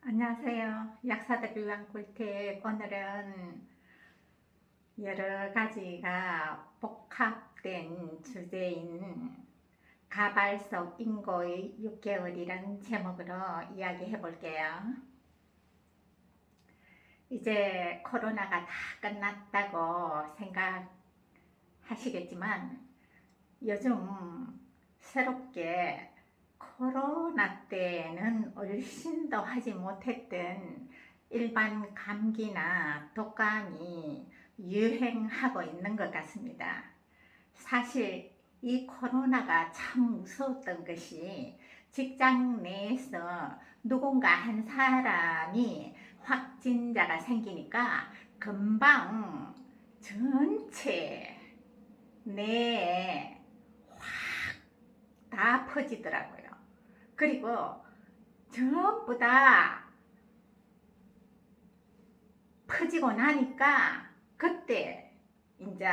안녕하세요. 약사들 위한 꿀팁. 오늘은 여러 가지가 복합된 주제인 가발 속 인고의 6개월이라는 제목으로 이야기해 볼게요. 이제 코로나가 다 끝났다고 생각하시겠지만 요즘 새롭게 코로나 때는 훨씬 더 하지 못했던 일반 감기나 독감이 유행하고 있는 것 같습니다. 사실 이 코로나가 참 무서웠던 것이 직장 내에서 누군가 한 사람이 확진자가 생기니까 금방 전체 내에 다 퍼지더라고요. 그리고 전부 다 퍼지고 나니까 그때 이제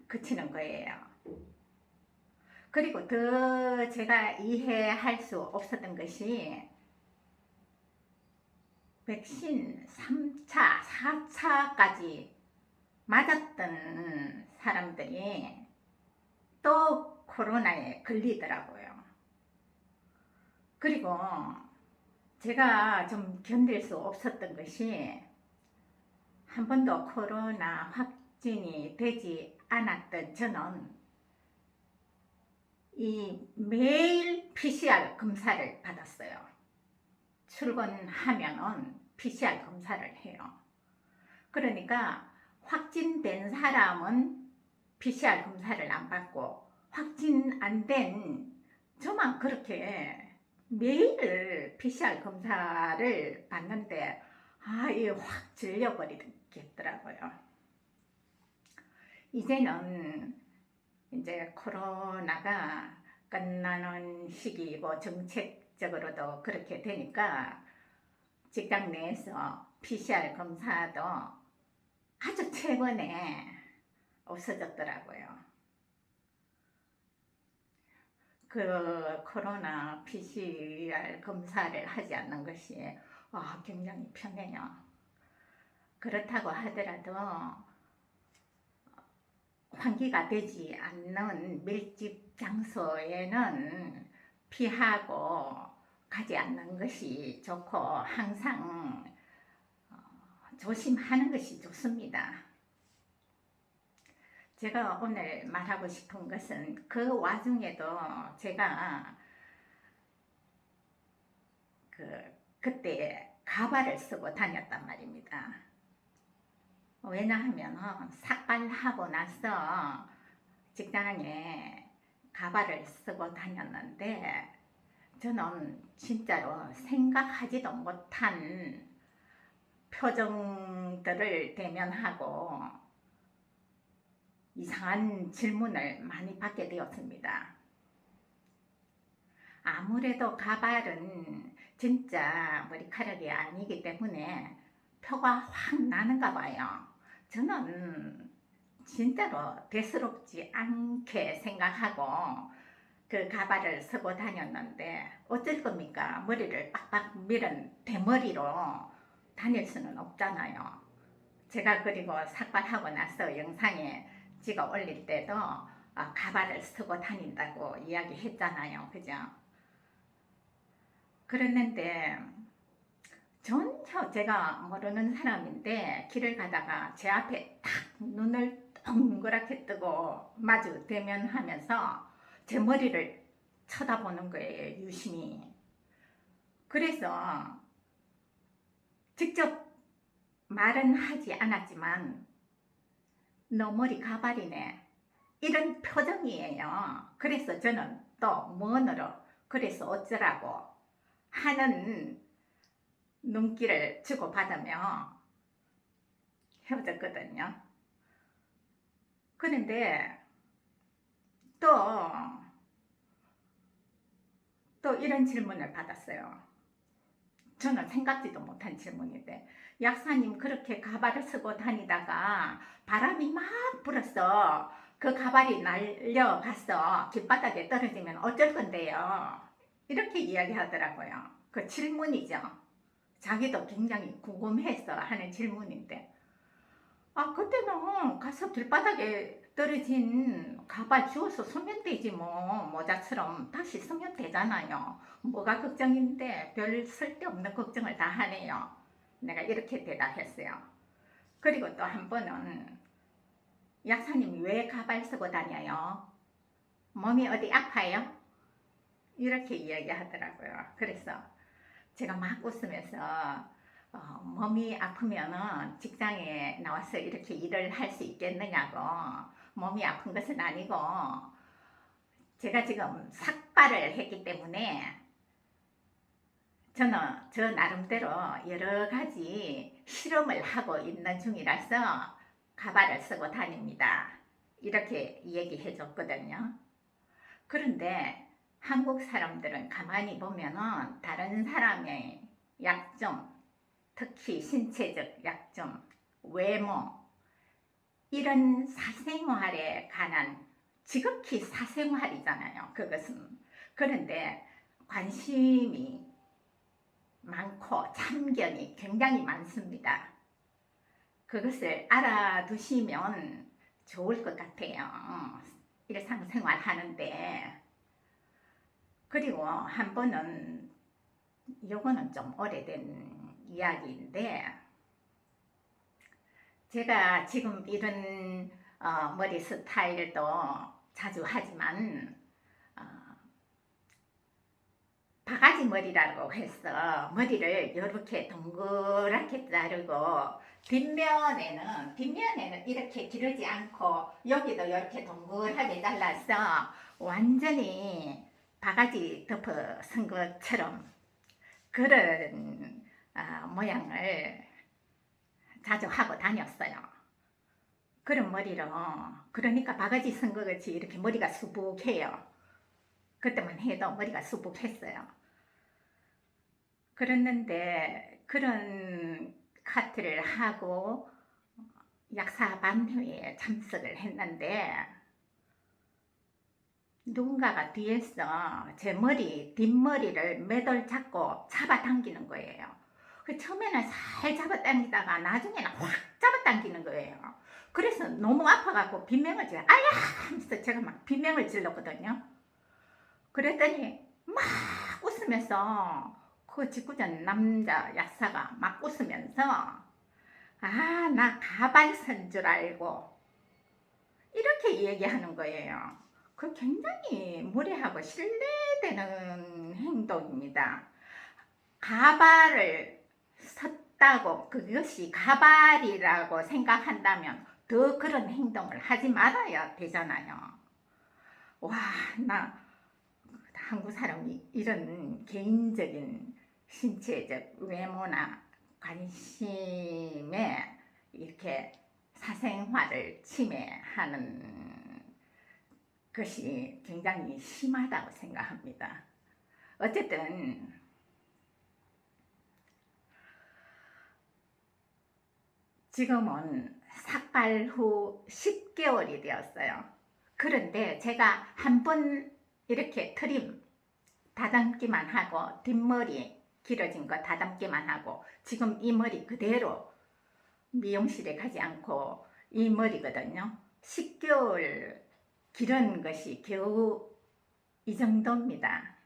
그치는 거예요. 그리고 더 제가 이해할 수 없었던 것이 백신 3차, 4차까지 맞았던 사람들이 또 코로나에 걸리더라고요. 그리고 제가 좀 견딜 수 없었던 것이 한 번도 코로나 확진이 되지 않았던 저는 이 매일 PCR 검사를 받았어요. 출근하면은 PCR 검사를 해요. 그러니까 확진된 사람은 PCR 검사를 안 받고 확진 안 된 저만 그렇게 매일 PCR 검사를 받는데 이게 확 질려버리겠더라고요. 이제는 이제 코로나가 끝나는 시기이고 정책적으로도 그렇게 되니까 직장 내에서 PCR 검사도 아주 최근에 없어졌더라고요. 그 코로나 PCR 검사를 하지 않는 것이 굉장히 편해요. 그렇다고 하더라도 환기가 되지 않는 밀집 장소에는 피하고 가지 않는 것이 좋고 항상 조심하는 것이 좋습니다. 제가 오늘 말하고 싶은 것은 그 와중에도 제가 그때 가발을 쓰고 다녔단 말입니다. 왜냐하면 삭발하고 나서 직장에 가발을 쓰고 다녔는데 저는 진짜로 생각하지도 못한 표정들을 대면하고 이상한 질문을 많이 받게 되었습니다. 아무래도 가발은 진짜 머리카락이 아니기 때문에 표가 확 나는가 봐요. 저는 진짜로 대수롭지 않게 생각하고 그 가발을 쓰고 다녔는데 어쩔 겁니까? 머리를 빡빡 밀은 대머리로 다닐 수는 없잖아요. 제가 그리고 삭발하고 나서 영상에 찍어 올릴 때도 가발을 쓰고 다닌다고 이야기했잖아요. 그죠? 그랬는데 전혀 제가 모르는 사람인데 길을 가다가 제 앞에 탁 눈을 동그랗게 뜨고 마주 대면하면서 제 머리를 쳐다보는 거예요. 유심히. 그래서 직접 말은 하지 않았지만 너 머리 가발이네 이런 표정이에요. 그래서 저는 또 뭐으로 그래서 어쩌라고 하는 눈길을 주고받으며 헤어졌거든요. 그런데 또, 또 이런 질문을 받았어요. 저는 생각지도 못한 질문인데 약사님 그렇게 가발을 쓰고 다니다가 바람이 막 불었어. 그 가발이 날려가서 길바닥에 떨어지면 어쩔 건데요. 이렇게 이야기하더라고요. 그 질문이죠. 자기도 굉장히 궁금해서 하는 질문인데, 그때는 가서 길바닥에 떨어진 가발 주워서 쓰면 되지 뭐. 모자처럼 다시 쓰면 되잖아요. 뭐가 걱정인데 별 쓸데없는 걱정을 다 하네요. 내가 이렇게 대답했어요. 그리고 또 한 번은, 약사님 왜 가발 쓰고 다녀요? 몸이 어디 아파요? 이렇게 이야기하더라고요. 그래서 제가 막 웃으면서, 몸이 아프면은 직장에 나와서 이렇게 일을 할 수 있겠느냐고. 몸이 아픈 것은 아니고, 제가 지금 삭발을 했기 때문에 저는 저 나름대로 여러 가지 실험을 하고 있는 중이라서 가발을 쓰고 다닙니다. 이렇게 얘기해 줬거든요. 그런데 한국 사람들은 가만히 보면은 다른 사람의 약점, 특히 신체적 약점, 외모, 이런 사생활에 관한, 지극히 사생활이잖아요. 그것은. 그런데 관심이 많고 참견이 굉장히 많습니다. 그것을 알아두시면 좋을 것 같아요. 일상생활 하는데. 그리고 한 번은, 요거는 좀 오래된 이야기인데, 제가 지금 이런 머리 스타일도 자주 하지만, 어, 바가지 머리라고 해서 머리를 이렇게 동그랗게 자르고, 뒷면에는 이렇게 기르지 않고 여기도 이렇게 동그랗게 잘라서 완전히 바가지 덮어 쓴 것처럼 그런 모양을 자주 하고 다녔어요. 그런 머리로, 그러니까 바가지 쓴 것 같이 이렇게 머리가 수북해요. 그때만 해도 머리가 수북했어요. 그랬는데 그런 카트를 하고 약사반회에 참석을 했는데, 누군가가 뒤에서 제 머리, 뒷머리를 매달 잡고 잡아당기는 거예요. 처음에는 살 잡아당기다가 나중에는 확 잡아당기는 거예요. 그래서 너무 아파갖고 비명을 질러, 아야! 하면서 제가 막 비명을 질렀거든요. 그랬더니 막 웃으면서, 그 직구전 남자 약사가 막 웃으면서, 나 가발 쓴 줄 알고 이렇게 얘기하는 거예요. 그 굉장히 무례하고 신뢰되는 행동입니다. 가발을 섰다고 그것이 가발이라고 생각한다면 더 그런 행동을 하지 말아야 되잖아요. 와, 나 한국 사람이 이런 개인적인 신체적 외모나 관심에 이렇게 사생활을 침해하는 것이 굉장히 심하다고 생각합니다. 어쨌든 지금은 삭발 후 10개월이 되었어요. 그런데 제가 한 번 이렇게 트림 다듬기만 하고, 뒷머리 길어진 거 다듬기만 하고, 지금 이 머리 그대로 미용실에 가지 않고 이 머리거든요. 10개월 기른 것이 겨우 이 정도입니다.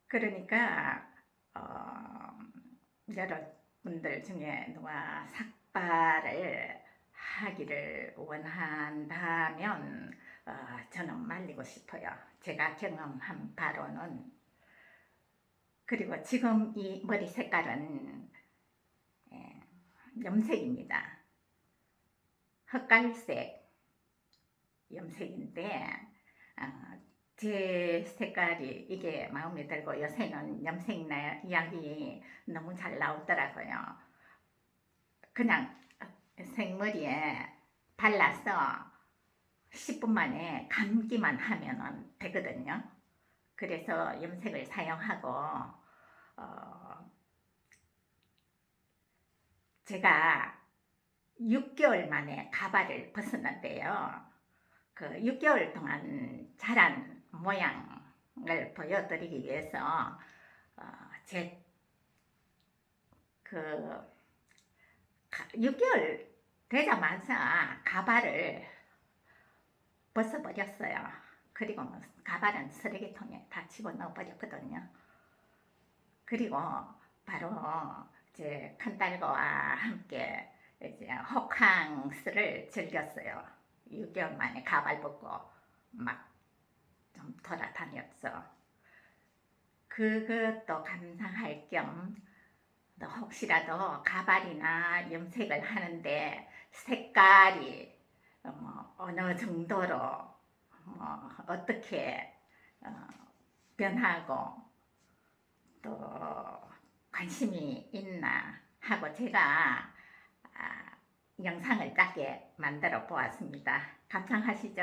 그러니까 여러분들 중에 누가 삭발을 하기를 원한다면 저는 말리고 싶어요. 제가 경험한 바로는. 그리고 지금 이 머리 색깔은 염색입니다. 흑갈색 염색인데, 제 색깔이 이게 마음에 들고, 요새는 염색 이야기 너무 잘 나오더라고요. 그냥 생머리에 발라서 10분 만에 감기만 하면 되거든요. 그래서 염색을 사용하고, 제가 6개월 만에 가발을 벗었는데요. 그 6개월 동안 자란 모양 보여드리기 위해서 제 6개월 되자마자 가발을 벗어버렸어요. 그리고 가발은 쓰레기통에 다 집어넣어 버렸거든요. 그리고 바로 이제 큰딸과 함께 이제 호캉스를 즐겼어요. 6개월 만에 가발 벗고 막 좀 돌아다녔어. 그것도 감상할 겸 혹시라도 가발이나 염색을 하는데 색깔이 어느 정도로 어떻게 변하고 또 관심이 있나 하고 제가 영상을 짧게 만들어 보았습니다. 감상하시죠.